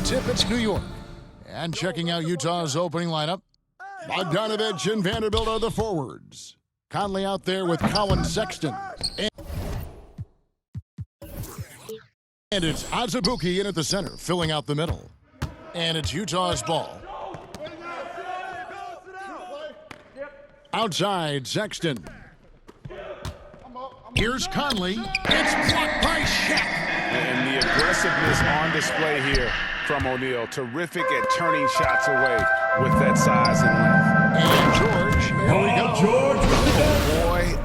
the tip, it's New York. And checking out Utah's opening lineup, Bogdanovich and Vanderbilt are the forwards. Conley out there with Colin Sexton. And it's Azubuike in at the center, filling out the middle. And it's Utah's ball. Outside, Sexton. Here's Conley. It's blocked by Shaq. And the aggressiveness on display here from O'Neal. Terrific at turning shots away with that size and length. And George, here we go. George.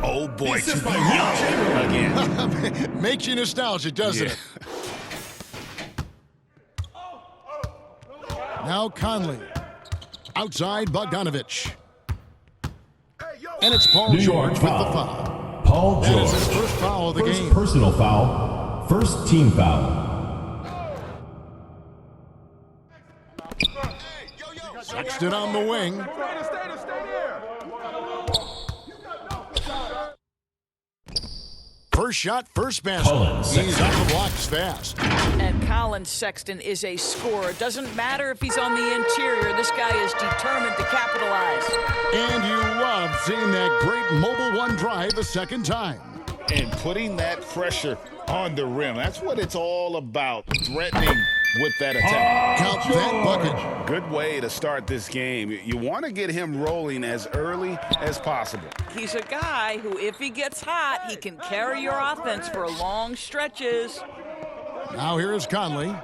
Oh boy, to be young again. Makes you nostalgic, doesn't it? Now Conley. Outside, Bogdanovich. And it's Paul George with the foul. Paul George. That is his first foul of the game. Personal foul. First team foul. Sexton on the wing. First shot, first basket. He's on the blocks fast. And Colin Sexton is a scorer. Doesn't matter if he's on the interior. This guy is determined to capitalize. And you love seeing that great mobile one drive a second time. And putting that pressure on the rim. That's what it's all about. Threatening with that attack. Count that bucket. Good way to start this game. You want to get him rolling as early as possible. He's a guy who, if he gets hot, he can carry your offense for long stretches. Now here is Conley.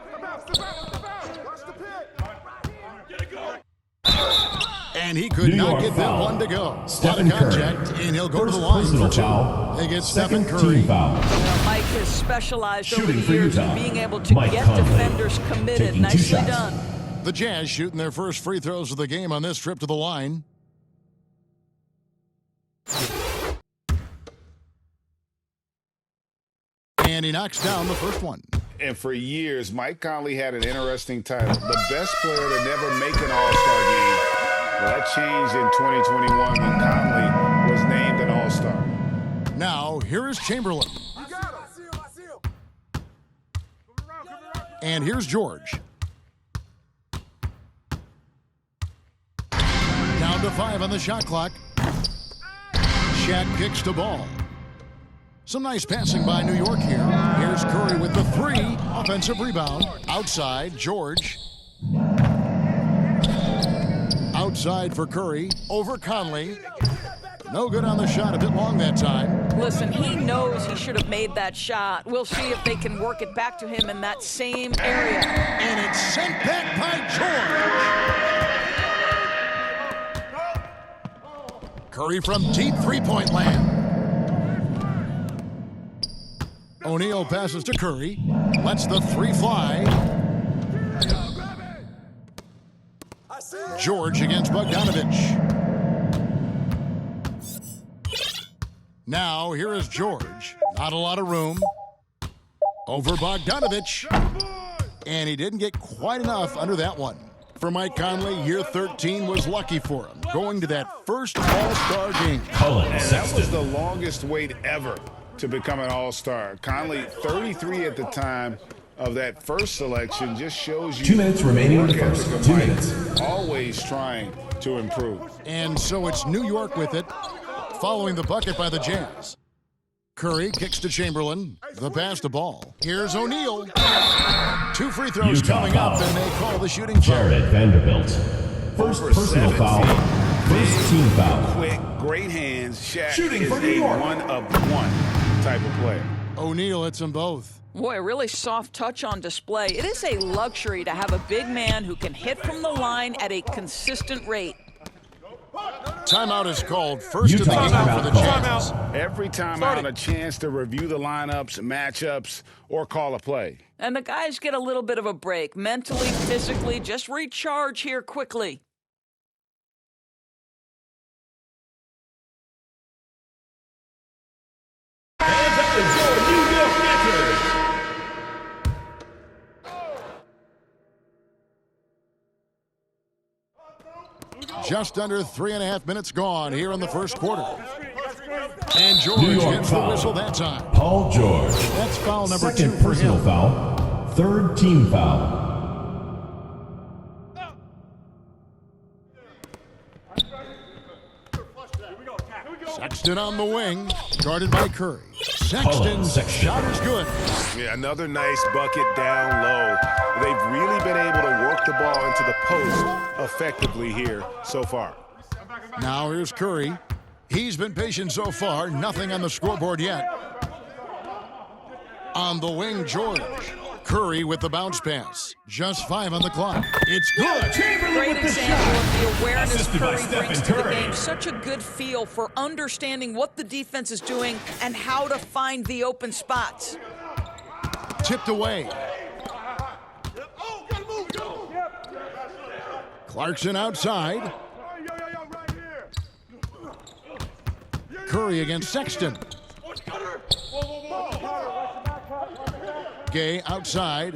And he could not get that one to go. Stephen Lot of contact, Curry. and he'll go First to the line personal for two. foul. They get Second Stephen Curry. team foul. Mike has specialized over Shooting the for years Utah. in being able to Mike get Conley. defenders committed. Taking 2 Nicely shots. done. The Jazz shooting their first free throws of the game on this trip to the line. And he knocks down the first one. And for years, Mike Conley had an interesting title. The best player to never make an All-Star game. Well, that changed in 2021 when Conley was named an All-Star. Now, here is Chamberlain. And here's George. Down to 5 on the shot clock. Shaq kicks the ball. Some nice passing by New York here. Here's Curry with the 3. Offensive rebound. Outside, George. Outside for Curry. Over Conley. No good on the shot. A bit long that time. Listen, he knows he should have made that shot. We'll see if they can work it back to him in that same area. And it's sent back by George. Curry from deep three-point land. O'Neal passes to Curry. Lets the 3 fly. George against Bogdanovich. Now, here is George. Not a lot of room. Over Bogdanovich. And he didn't get quite enough under that one. For Mike Conley, year 13 was lucky for him, going to that first All-Star game. Colin And that Sexton. was the longest wait ever to become an All-Star. Conley, 33 at the time of that first selection, just shows you 2 minutes remaining in the work first. ethic of 2 Mike. minutes. Always trying to improve. And so it's New York with it, following the bucket by the Jazz. Curry kicks to Chamberlain. The pass to ball. Here's O'Neal. 2 free throws Utah coming foul. up, and they call the shooting foul. Jared Vanderbilt. First Over personal 7 foul. feet. First team foul. Quick, great hands. Shaq Shooting is for New a York. one-of-one type of player. O'Neal hits them both. Boy, a really soft touch on display. It is a luxury to have a big man who can hit from the line at a consistent rate. Timeout is called. First of the Utah game for the timeout. Jazz. Every time out, a chance to review the lineups, matchups, or call a play. And the guys get a little bit of a break. Mentally, physically, just recharge here quickly. Just under 3.5 minutes gone here in the first quarter. And New George York gets the foul. whistle that time. Paul George. That's foul number 2 Second for personal him. foul. Third team foul. Sexton on the wing, guarded by Curry. Sexton's shot is good. Yeah, another nice bucket down low. They've really been able to work the ball into the post effectively here so far. Now here's Curry. He's been patient so far, nothing on the scoreboard yet. On the wing, George. Curry with the bounce pass. Just 5 on the clock. It's good. Great example of the awareness Assisted by Curry brings Stephen to the Curry. game. Such a good feel for understanding what the defense is doing and how to find the open spots. Tipped away. Clarkson outside. Curry against Sexton. Gay outside.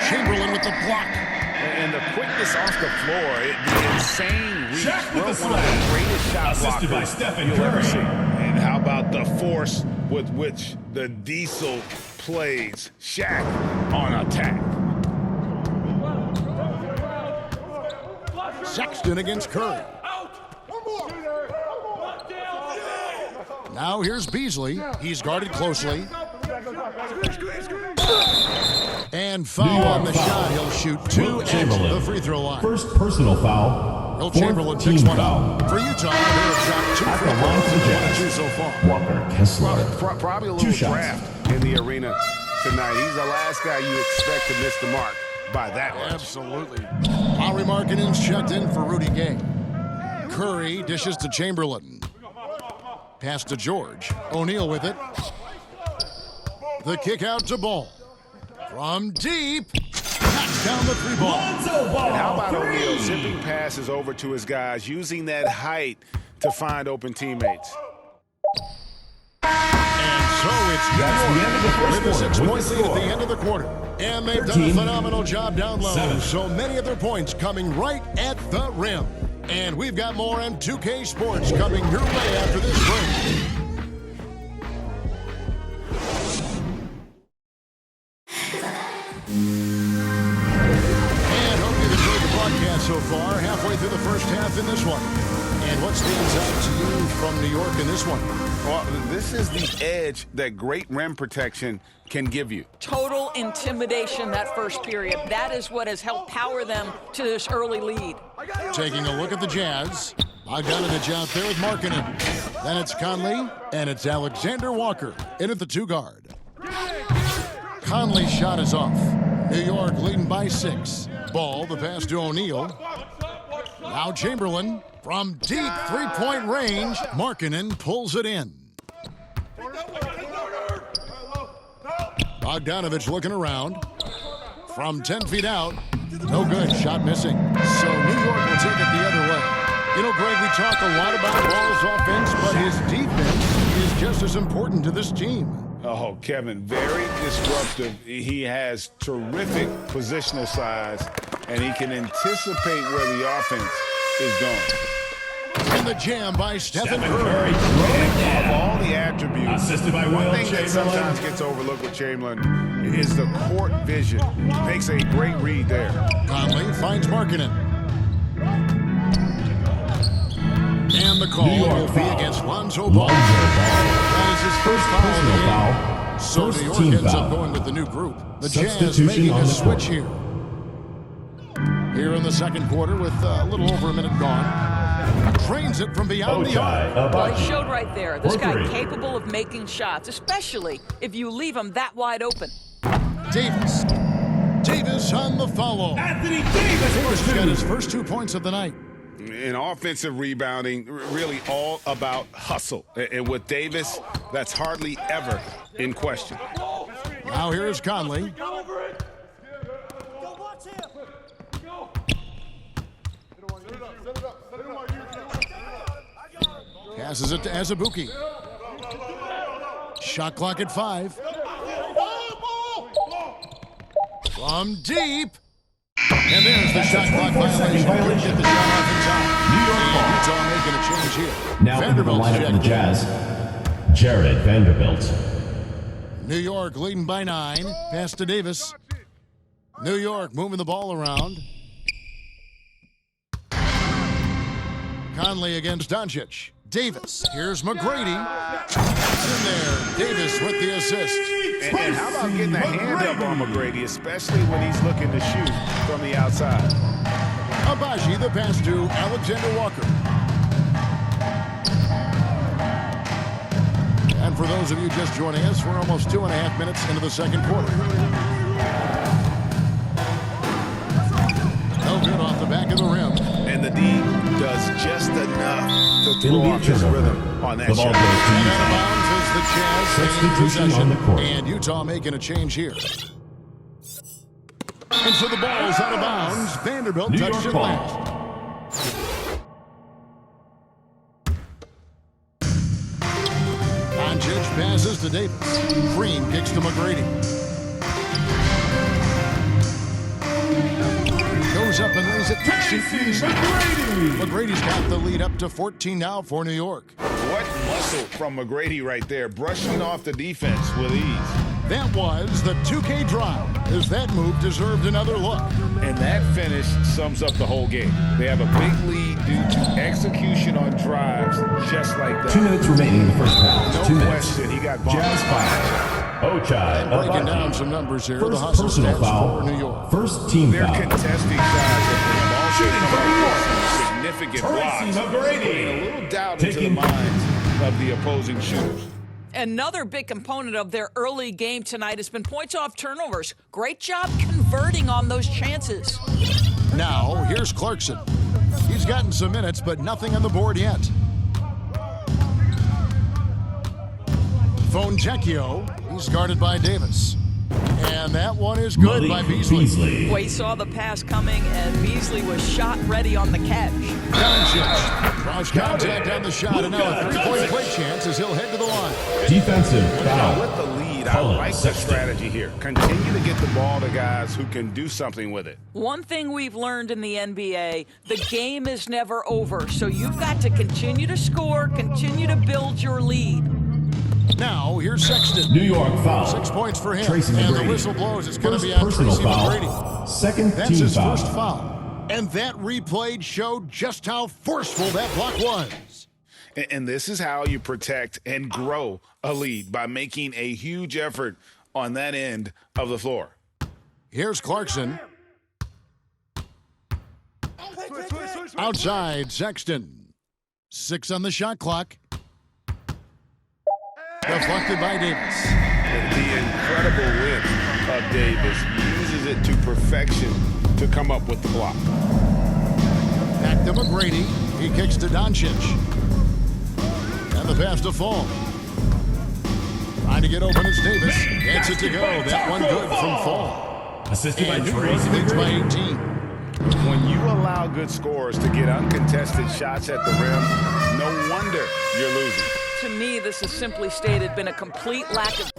Chamberlain with the block. And the quickness off the floor, the insane reach. Shaq with the One of the slam. greatest shot Assisted by blockers Stephen you'll ever Curry. see. And how about the force with which the Diesel plays Shaq on attack? Sexton against Curry. Now here's Beasley. He's guarded closely. And foul on the shot. He'll shoot 2 at the free throw line. First personal foul. Will Fourth Chamberlain team picks one foul. up. For Utah, they've shot 2 At free the line throws, for 1 Jazz. and 2 so far. Walker Kessler. Probably a 2 little shots. draft in the arena tonight. He's the last guy you expect to miss the mark by that much. Absolutely. Lauri Markkanen's checked in for Rudy Gay. Curry dishes to Chamberlain. Pass to George. O'Neal with it. The kick out to Ball. From deep. Knocks down the 3 ball. And how about O'Neal zipping passes over to his guys, using that height to find open teammates? And so it's That's the end of the first with a quarter. 6-point With the lead at the score. end of the quarter. And they've done a 13, phenomenal job down low. 7. So many of their points coming right at the rim. And we've got more M2K Sports coming your way after this break. And hope you've enjoyed the broadcast so far. Halfway through the first half in this one. And what stands out to you from New York in this one? Well, this is the edge that great rim protection can give you. Total intimidation that first period. That is what has helped power them to this early lead. Taking a look at the Jazz. Bogdanovich out there with Markkanen. Then it's Conley, and it's Alexander Walker in at the 2 guard. Conley's shot is off. New York leading by 6. Ball, the pass to O'Neal. Now Chamberlain from deep 3-point range. Markkanen pulls it in. Bogdanovich looking around. From 10 feet out. No good. Shot missing. So New York will take it the other way. You know, Greg, we talk a lot about Ball's offense, but his defense is just as important to this team. Oh, Kevin, very disruptive. He has terrific positional size, and he can anticipate where the offense is going. And the jam by Stephen Stephen Curry. Curry throwing it Of down. all the attributes, Assisted by one Will thing that Chamberlain. sometimes gets overlooked with Chamberlain is the court vision. Makes a great read there. Conley finds Markkanen. And the call New York will be foul. against Lonzo Ball. Lonzo Ball. That is his first foul of the Personal game. foul. So First New York team ends foul. up going with the new group. The Jazz Substitution making on a the switch court. here. Here in the second quarter with a little over a minute gone. Trains it from beyond the arc. Ochai Well, he Agbaji. showed right there. This For guy 3. capable of making shots, especially if you leave him that wide open. Davis. Davis on the follow. Anthony Davis Davis for got 2. his first 2 points of the night. In offensive rebounding, really all about hustle. And with Davis, that's hardly ever in question. Now here is Conley. Passes it to Azubuike. Shot clock at 5. From deep. And there's the shot clock 24-second violation. Couldn't get the shot off in time. New York ball. And Utah making a change here. Now into the Vanderbilt's lineup for the checked in. Jazz. Jared Vanderbilt. New York leading by 9. Pass to Davis. New York moving the ball around. Conley against Doncic. Davis, here's McGrady. It's in there. Davis with the assist. And how about getting a hand up on McGrady, especially when he's looking to shoot from the outside? Agbaji, the pass to Alexander Walker. And for those of you just joining us, we're almost 2.5 minutes into the second quarter. No good off the back of the rim. And the D does just enough to It'll throw be a off his turnover. rhythm on that The ball shot. goes to And out of Utah. bounds is the Jazz Substitution in possession. on the court. And Utah making a change here. And so the ball's out of bounds. Vanderbilt New touched York it ball. last. Doncic passes to Davis. Green kicks to McGrady. Goes up and lays it nice and easy. McGrady's got the lead up to 14 now for New York. What muscle from McGrady right there, brushing off the defense with ease. That was the 2K drive, as that move deserved another look. And that finish sums up the whole game. They have a big lead due to execution on drives just like that. 2 minutes remaining in the first half. No 2 minutes. question, he got Jazz bumped. 5. Ochai. Breaking down Agbaji. some numbers here. The First hustle personal stats foul. for New York. First team They're foul. contesting shots and also coming up with some significant Tracy blocks, McGrady. putting a little doubt into the Taking- minds of the opposing shooters. Another big component of their early game tonight has been points off turnovers. Great job converting on those chances. Now, here's Clarkson. He's gotten some minutes, but nothing on the board yet. Fontecchio, he's guarded by Davis. And that one is good by Beasley. Well, he saw the pass coming, and Beasley was shot ready on the catch. Doncic draws contact on the shot, and now a three-point play chance as he'll head to the line. Defensive Now, foul. with the lead, I Cullen like the Sexton. strategy here. Continue to get the ball to guys who can do something with it. One thing we've learned in the NBA, the game is never over, so you've got to continue to score, continue to build your lead. Now, here's Sexton. New York foul. 6 points for him. Tracy And the McGrady. whistle blows. It's going to First be on personal Tracy foul. McGrady. Second That's team his foul. first foul. And that replay showed just how forceful that block was. And this is how you protect and grow a lead, by making a huge effort on that end of the floor. Here's Clarkson. Outside, Sexton. 6 on the shot clock. Deflected by Davis. The incredible width of Davis uses it to perfection to come up with the block. Back to McGrady. He kicks to Doncic. And the pass to Fall. Trying to get open is Davis. Gets it to go. That one good from Fall. Assisted by And New Tracy York leads by McGrady. 18. When you allow good scorers to get uncontested shots at the rim, no wonder you're losing. To me, this has simply stated been a complete lack of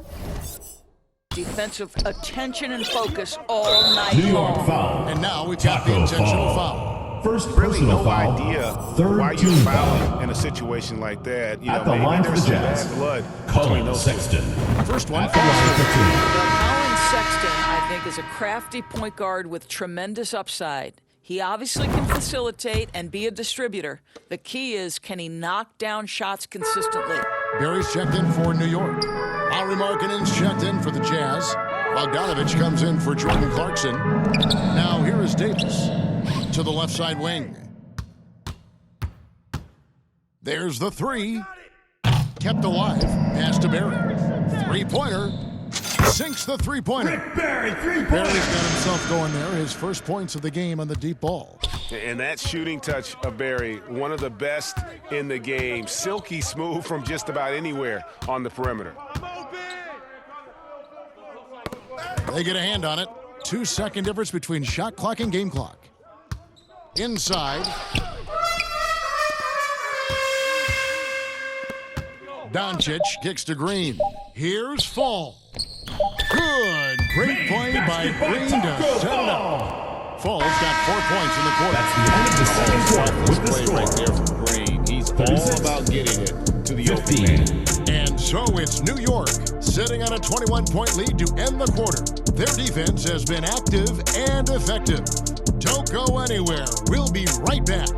defensive attention and focus all night New York long. foul. And now we've got the Taco intentional foul. foul. First Really personal no foul. idea Third why you're team fouling foul. in a situation like that. You At know, the line maybe for there's the some Jazz. bad blood between Cullen those two. Sexton. First one At the line for for 2. Colin Sexton, I think, is a crafty point guard with tremendous upside. He obviously can facilitate and be a distributor. The key is, can he knock down shots consistently? Barry's checked in for New York. Lauri Markkanen's checked in for the Jazz. Bogdanovich comes in for Jordan Clarkson. Now here is Davis to the left side wing. There's the three. Kept alive. Pass to Barry. Three-pointer. Sinks the three-pointer. Barry, 3-point. Barry's got himself going there. His first points of the game on the deep ball. And that shooting touch of Barry, one of the best in the game. Silky smooth from just about anywhere on the perimeter. They get a hand on it. 2-second difference between shot clock and game clock. Inside. Doncic kicks to Green. Here's Fall. Good. Great play by Green to set it up. Fall's got 4 points in the quarter. That's the end of the second quarter with the Play score. right there from Green. He's 36. all about getting it to the open man. 15. And so it's New York sitting on a 21-point lead to end the quarter. Their defense has been active and effective. Don't go anywhere. We'll be right back.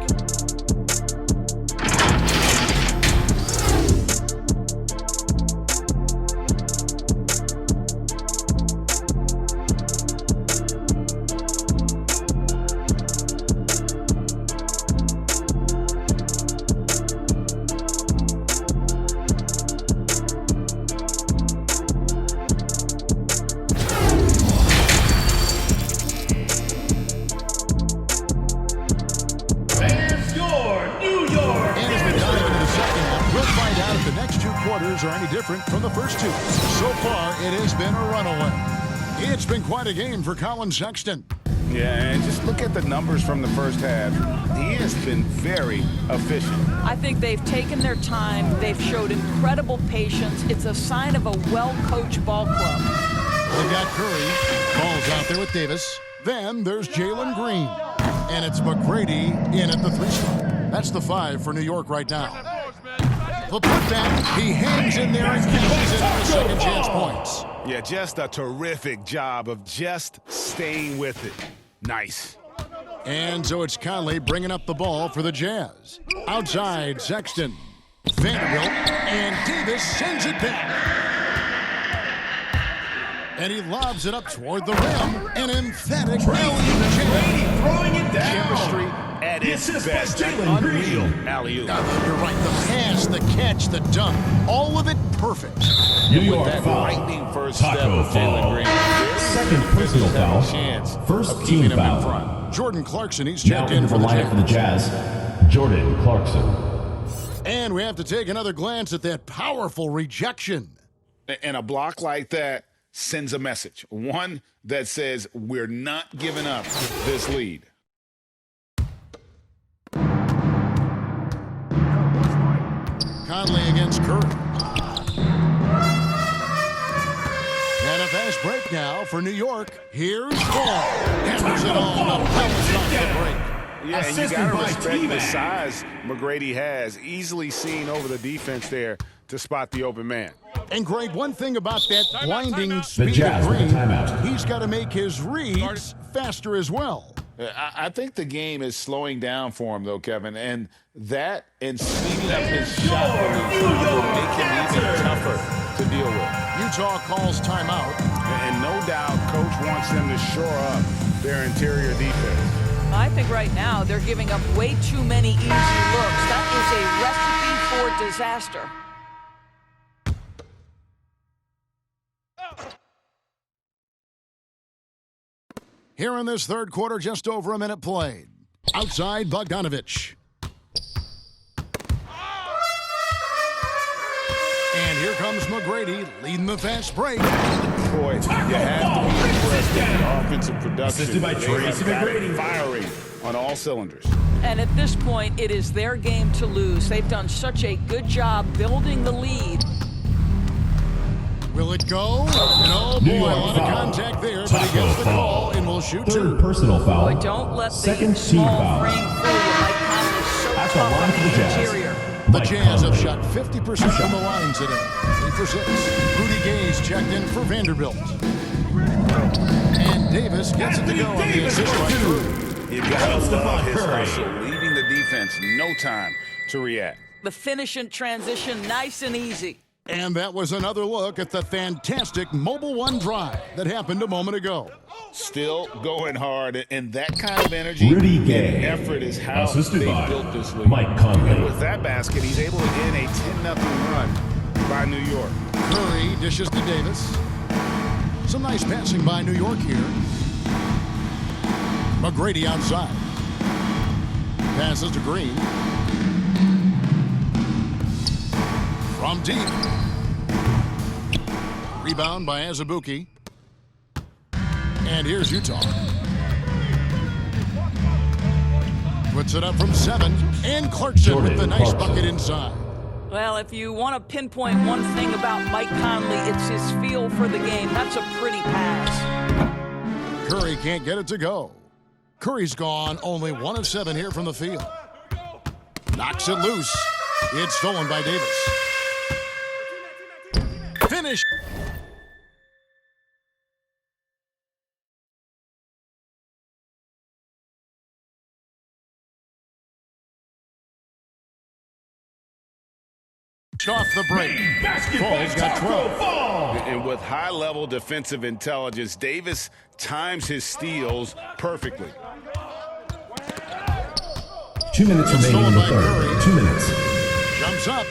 quarters are any different from the first two. So far, it has been a runaway. It's been quite a game for Colin Sexton. Yeah, and just look at the numbers from the first half. He has been very efficient. I think they've taken their time. They've showed incredible patience. It's a sign of a well-coached ball club. They've got Curry. Ball's out there with Davis. Then there's Jalen Green. And it's McGrady in at the 3 spot. That's the 5 for New York right now. The putback, he hangs in there and catches it on the second chance points. Yeah, just a terrific job of just staying with it. Nice. And so it's Conley bringing up the ball for the Jazz. Outside, Sexton. Vanderbilt, and Davis sends it back. And he lobs it up toward the rim. An emphatic alley-oop. Throwing it down. Chemistry at its best. An unreal alley-oop. You're right. The pass, the catch, the dunk. All of it perfect. New York That foul. lightning first step Taco of Jalen fall. Green. Second personal foul. Chance First of team keeping him in foul. front. Jordan Clarkson, he's Now checked in in for for the lineup for the Jazz. Jazz, Jordan Clarkson. And we have to take another glance at that powerful rejection. And a block like that sends a message. One that says we're not giving up this lead. Conley against Curry. And a fast break now for New York. Here's Ball. Hammers it on the bounce off the break. Yeah, and you Assisted got to by respect the T-Mac. size McGrady has. Easily seen over the defense there to spot the open man. And Greg, one thing about that blinding speed Jazz of with a Green, timeout. he's got to make his reads faster as well. I think the game is slowing down for him, though, Kevin. And that and speeding up his shot release will make him even tougher to deal with. Utah calls timeout. And no doubt, Coach wants them to shore up their interior defense. I think right now they're giving up way too many easy looks. That is a recipe for disaster. Here in this third quarter, just over a minute played. Outside, Bogdanovich. And here comes McGrady leading the fast break. Boy, you have to be impressed with the offensive production. Assisted by They Tracy have got it McGrady. firing on all cylinders. And at this point, it is their game to lose. They've done such a good job building the lead. Will it go? And oh New boy, a York lot of foul. contact there, but he Taco gets the foul. call and will shoot Third two. personal foul. Boy, don't let the Second team small foul. frame fool you. Mike Conley's so At the tough line on for the the Jazz. interior. The Mike Jazz have Conley. shot 50% from the line today. 3 for 6. Rudy Gay's checked in for Vanderbilt. And Davis gets it to go on the assist by Curry. You got to love his Curry. hustle, leaving the defense no time to react. The finish and transition, nice and easy. And that was another look at the fantastic Mobile One drive that happened a moment ago. Still going hard, and that kind of energy Rudy Gay. and effort is how Assisted they by built this league. Mike Conley. And with that basket, he's able to end a 10-0 run by New York. Curry dishes to Davis. Some nice passing by New York here. McGrady outside. Passes to Green. From deep. Rebound by Azubuike. And here's Utah. Puts it up from 7. And Clarkson with the nice Jordan Clarkson. bucket inside. Well, if you want to pinpoint one thing about Mike Conley, it's his feel for the game. That's a pretty pass. Curry can't get it to go. Curry's gone only 1 of 7 here from the field. Knocks it loose. It's stolen by Davis. Finish. Off the break. Fall's got 12. And with high-level defensive intelligence, Davis times his steals perfectly. 2 minutes remaining in the third. 2 minutes. Jumps up.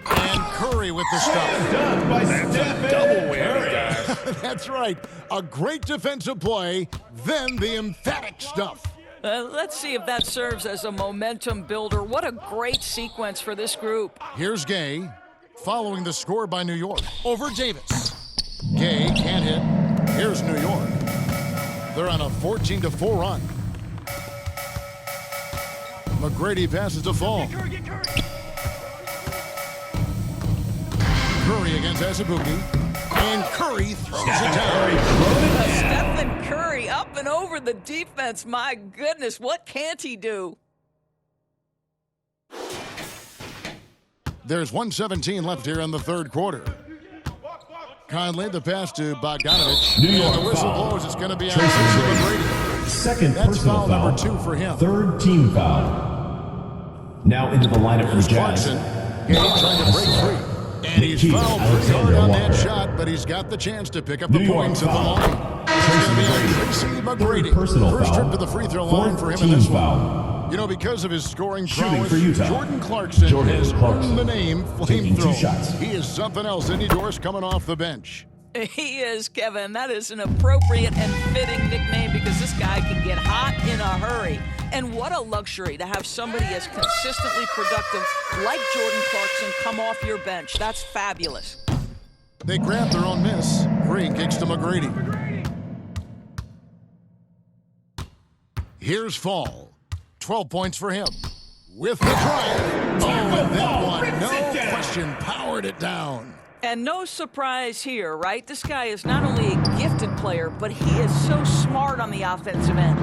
And Curry with the stuff. Done by That's a double whammy, guys. That's right. A great defensive play, then the emphatic stuff. Let's see if that serves as a momentum builder. What a great sequence for this group. Here's Gay. following the score by New York over Davis. Gay can't hit. Here's New York. They're on a 14-4 run. McGrady passes to Fall. Curry against Azubuike. And Curry throws it down. Stephen Curry up and over the defense. My goodness, what can't he do? There's 1:17 left here in the third quarter. Conley, the pass to Bogdanovich. New York And the whistle foul. blows. It's going to be on Tracy McGrady. Second That's personal foul foul. number 2 for him. Third team foul. Now into the lineup for Here's the Jazz. Clarkson. Gay trying to break free. And he's Keith fouled pretty hard Alexander on that Walker. shot, but he's got the chance to pick up New the York points at the foul. line. It's going to be on Tracy Third McGrady. personal First foul. trip to the free throw line Fourth for him team in this foul. one. You know, because of his scoring Shooting prowess, for Utah. Jordan Clarkson Jordan has Clarkson. earned the name Taking 2 shots. Flamethrower. He is something else. Indy Doris coming off the bench. He is, Kevin. That is an appropriate and fitting nickname because this guy can get hot in a hurry. And what a luxury to have somebody as consistently productive like Jordan Clarkson come off your bench. That's fabulous. They grab their own miss. Green kicks to McGrady. Here's Fall. 12 points for him. With the drive. Oh, and that one, no question, powered it down. And no surprise here, right? This guy is not only a gifted player, but he is so smart on the offensive end.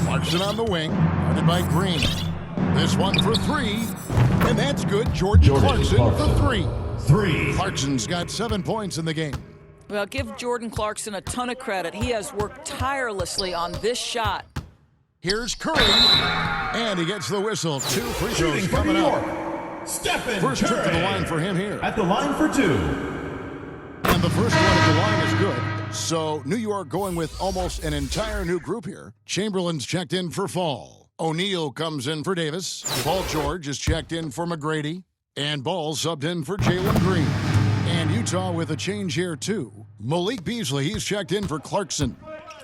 Clarkson on the wing, guarded by Green. This one for 3, and that's good. Jordan Clarkson for 3. 3. Clarkson's got 7 points in the game. Well, give Jordan Clarkson a ton of credit. He has worked tirelessly on this shot. Here's Curry, and he gets the whistle. 2 free throws Shooting for coming New up. York. Stephen First trip to the Curry. line for him here. At the line for 2. And the first one at the line is good. So New York going with almost an entire new group here. Chamberlain's checked in for Fall. O'Neal comes in for Davis. Paul George is checked in for McGrady. And Ball subbed in for Jalen Green. And Utah with a change here, too. Malik Beasley, he's checked in for Clarkson.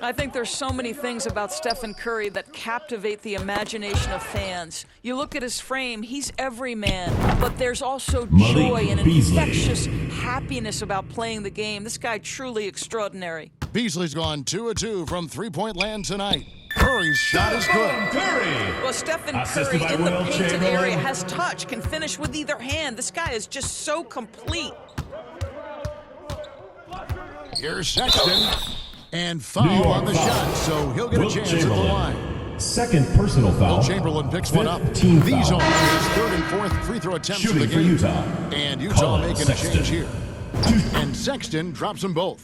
I think there's so many things about Stephen Curry that captivate the imagination of fans. You look at his frame, he's every man, but there's also Malik joy and Beasley. infectious happiness about playing the game. This guy truly extraordinary. Beasley's gone 2 of 2 from three-point land tonight. Curry's shot is good. Curry. Well, Stephen Assisted Curry by in the Will painted Chamberlain. area has touch, can finish with either hand. This guy is just so complete. Here's Sexton. And New foul York on the foul. shot, so he'll get Will a chance at the Chamberlain. line. Second personal foul. Will Chamberlain picks one up. Fifth team These foul. are his third and fourth free throw attempts of the Shooting for game. Utah. And Utah Colin making Sexton. a change here. And Sexton drops them both.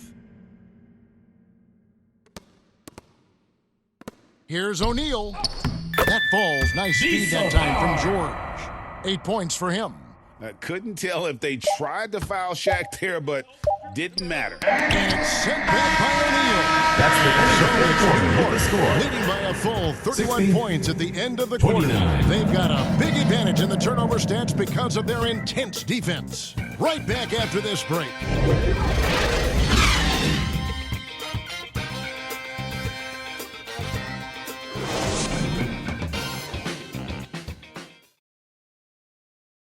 Here's O'Neal. That falls. Nice speed that time from George. 8 points for him. I couldn't tell if they tried to foul Shaq there, but didn't matter. And it's sent back by O'Neal. That's the end of the third quarter. Hit the score. Leading by a full 31 60, points at the end of the quarter. 29. They've got a big advantage in the turnover stats because of their intense defense. Right back after this break.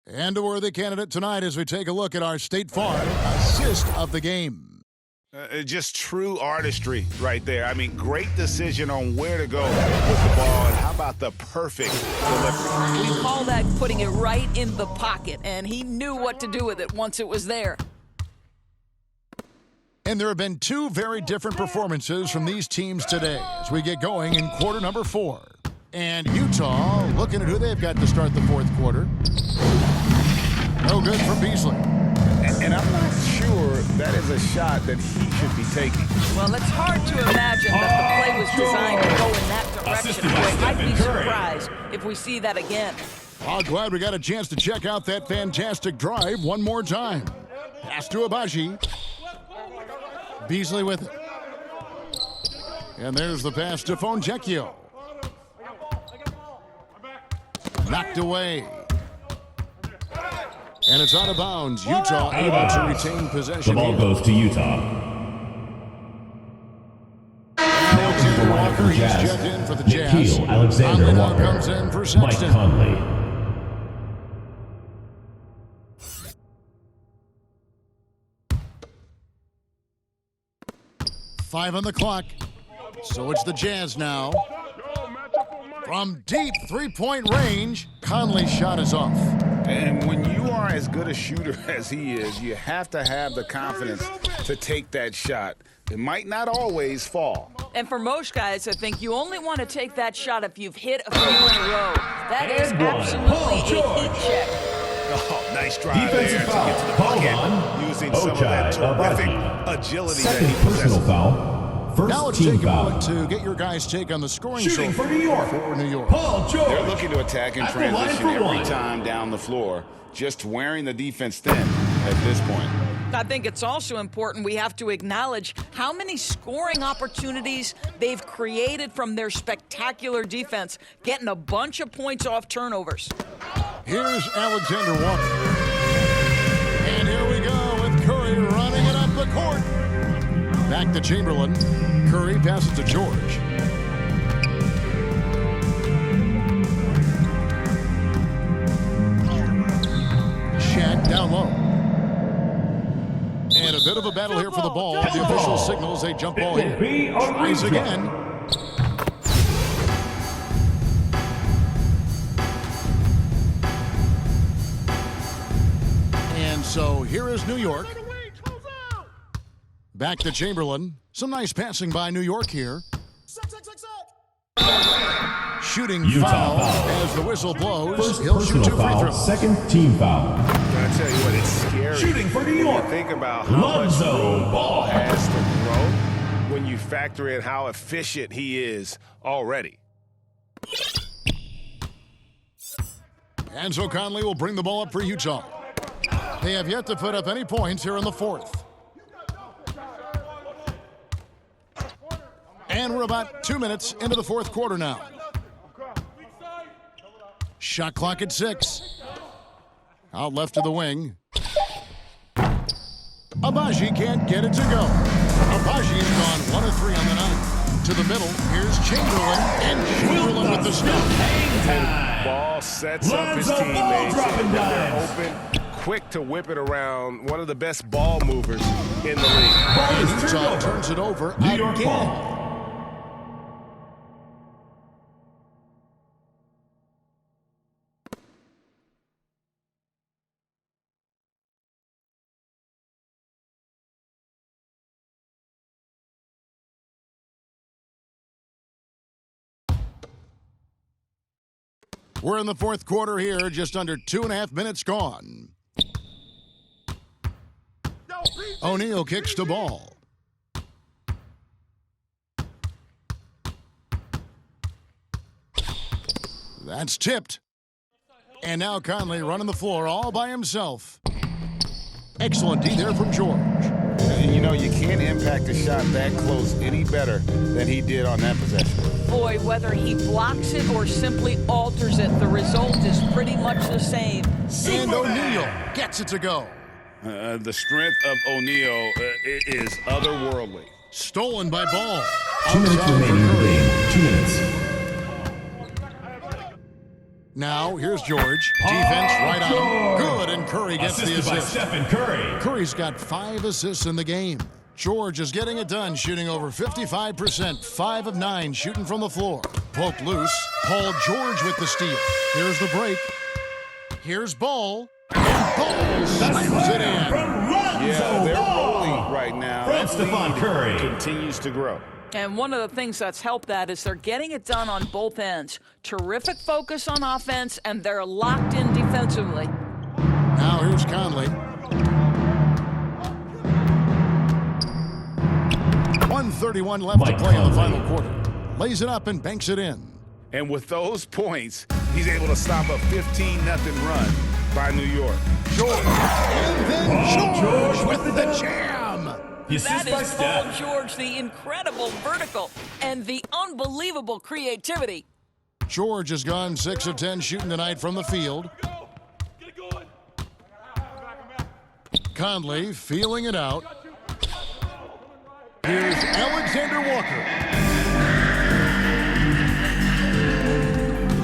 And a worthy candidate tonight as we take a look at our State Farm assist of the game. Just true artistry right there. I mean, great decision on where to go with the ball, and how about the perfect delivery? We call that putting it right in the pocket, and he knew what to do with it once it was there. And there have been 2 very different performances from these teams today as we get going in quarter number 4. And Utah looking at who they've got to start the fourth quarter. No good from Beasley. And I'm not sure that is a shot that he should be taking. Well, it's hard to imagine that the play was designed to go in that direction. Assisted by Boy, I'd be Stephen Curry. surprised if we see that again. Oh, glad we got a chance to check out that fantastic drive one more time. Pass to Abaji. Beasley with it. And there's the pass to Fonjecchio. Knocked away. And it's out of bounds. Utah able to retain The possession. ball here. goes to Utah. Alexander The lineup Walker, for he's Jazz. checked in for the Nikhil Jazz. Alexander Conley now Walker. comes in for Mike Sexton. Conley. 5 on the clock. So it's the Jazz now. From deep three-point range, Conley's shot is off. And when you are as good a shooter as he is, you have to have the confidence to take that shot. It might not always fall. And for most guys, I think you only want to take that shot if you've hit a few in a row. That is absolutely a heat check. Oh, nice drive Defensive there foul. to get to the Called bucket on using some of that terrific Abaji. agility that Second he personal possesses. foul. First Now let's team take a foul. moment to get your guys' take on the scoring Shooting so for New York. for New York. Paul George. They're looking to attack in At the line transition for every one. time down the floor, just wearing the defense thin at this point. I think it's also important we have to acknowledge how many scoring opportunities they've created from their spectacular defense, getting a bunch of points off turnovers. Here's Alexander Walker. And here we go with Curry running it up the court. Back to Chamberlain. Curry passes to George. Shaq down low. And a bit of a battle here for the ball. The official signals a jump ball here. Tries again. And so here is New York. Back to Chamberlain. Some nice passing by New York here. Shooting Utah foul foul. as the whistle blows. First He'll shoot personal 2 free foul. throws. Second team foul. I tell you what, it's scary. Shooting for New when York. you think about how much Lonzo room Ball. Ball has to grow when you factor in how efficient he is already. And so Conley will bring the ball up for Utah. They have yet to put up any points here in the fourth. And we're about 2 minutes into the fourth quarter now. Shot clock at 6. Out left to the wing. Abaji can't get it to go. Abaji has gone 1 of 3 on the night. To the middle, here's Chamberlain, and Chamberlain with the stop. Ball sets up his Lonzo Ball teammates. dropping When they're dimes. open, quick to whip it around. One of the best ball movers in the league. Ball is turned Utah over. turns it over New York again. ball. We're in the fourth quarter here, just under 2.5 minutes gone. O'Neal kicks the ball. That's tipped. And now Conley running the floor all by himself. Excellent D there from George. And you know, you can't impact a shot that close any better than he did on that possession. Boy, whether he blocks it or simply alters it, the result is pretty much the same. And O'Neal gets it to go. The strength of O'Neal is otherworldly. Stolen by Ball. 2 minutes Outside for remaining in the Curry. game. 2 minutes. Now, here's George. Defense right on him. Good, and Curry gets the Assisted by assist. Stephen Curry. Curry's got 5 assists in the game. George is getting it done, shooting over 55%, 5 of 9 shooting from the floor. Poked loose. Paul George with the steal. Here's the break. Here's Ball. And Ball slams it in. From Lonzo Yeah, they're Ball. rolling right now. From That Stephon lead Curry. continues to grow. And one of the things that's helped that is they're getting it done on both ends. Terrific focus on offense, and they're locked in defensively. Now here's Conley. 1:31 left to Mike play in the Conley. final quarter. Lays it up and banks it in. And with those points, he's able to stop a 15-0 run by New York. George. And then George George with with the the- jam. The That assist by is Paul Steph. George, the incredible vertical and the unbelievable creativity. George has gone 6 of 10 shooting tonight from the field. Conley feeling it out. Here's Alexander Walker.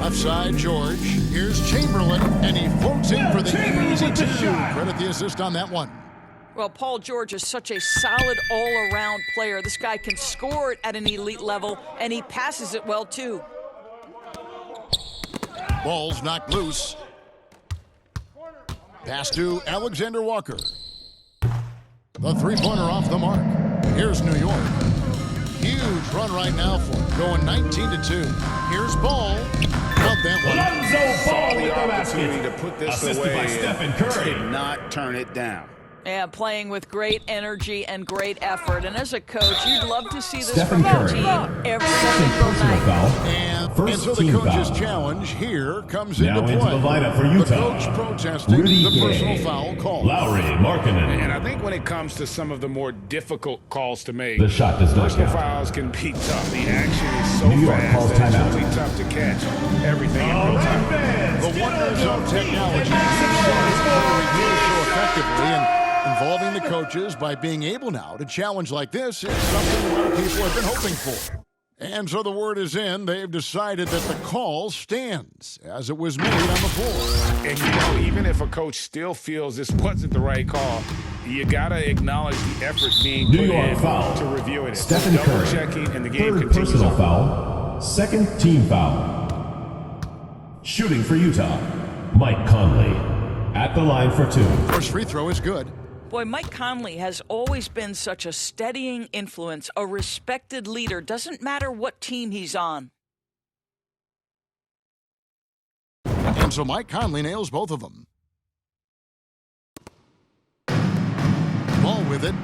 Left side, George. Here's Chamberlain, and he floats in for the Chamberlain easy with the 2. shot. Credit the assist on that one. Well, Paul George is such a solid all-around player. This guy can score it at an elite level, and he passes it well, too. Ball's knocked loose. Pass to Alexander Walker. The three-pointer off the mark. Here's New York. Huge run right now for him, going 19-2. Here's Ball. Love that one. Lonzo Ball with the Opportunity basket. to put this Assisted away by and Stephen Curry. did not turn it down. Yeah, playing with great energy and great effort. And as a coach, you'd love to see this Stephen from your Curry. team every Second single personal night. foul. And First so the team coach's foul. challenge here comes Now into into play. the lineup for The Utah. coach protesting Rudy the Gay. personal foul call. Lowry Markkanen. And I think when it comes to some of the more difficult calls to make, The shot does not personal count. fouls can be tough. The action is so New York calls fast that timeout. it's really tough to catch everything in real time. The wonders of technology really so effectively, and involving the coaches by being able now to challenge like this is something a lot of people have been hoping for. And so the word is in, they've decided that the call stands as it was made on the floor. And you know, even if a coach still feels this wasn't the right call, you gotta acknowledge the effort being New put York in foul. to reviewing it. Stephen Double Curry. checking, and the game Third continues personal on. foul. Second team foul. Shooting for Utah, Mike Conley. At the line for two. First free throw is good. Boy, Mike Conley has always been such a steadying influence, a respected leader. Doesn't matter what team he's on. And so Mike Conley nails both of them. Ball with it.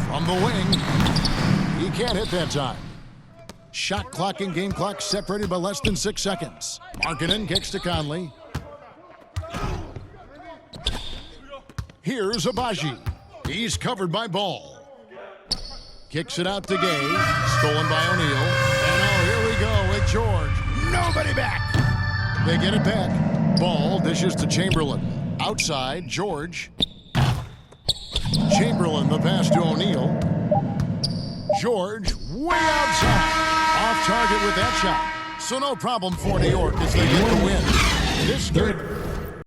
From the wing. He can't hit that time. Shot clock and game clock separated by less than 6 seconds. Markkanen kicks to Conley. Here's Abaji. He's covered by Ball. Kicks it out to Gay. Stolen by O'Neal. And now here we go with George. Nobody back. They get it back. Ball dishes to Chamberlain. Outside, George. Chamberlain, the pass to O'Neal. George, way outside. Off target with that shot. So no problem for New York as they get the win. This game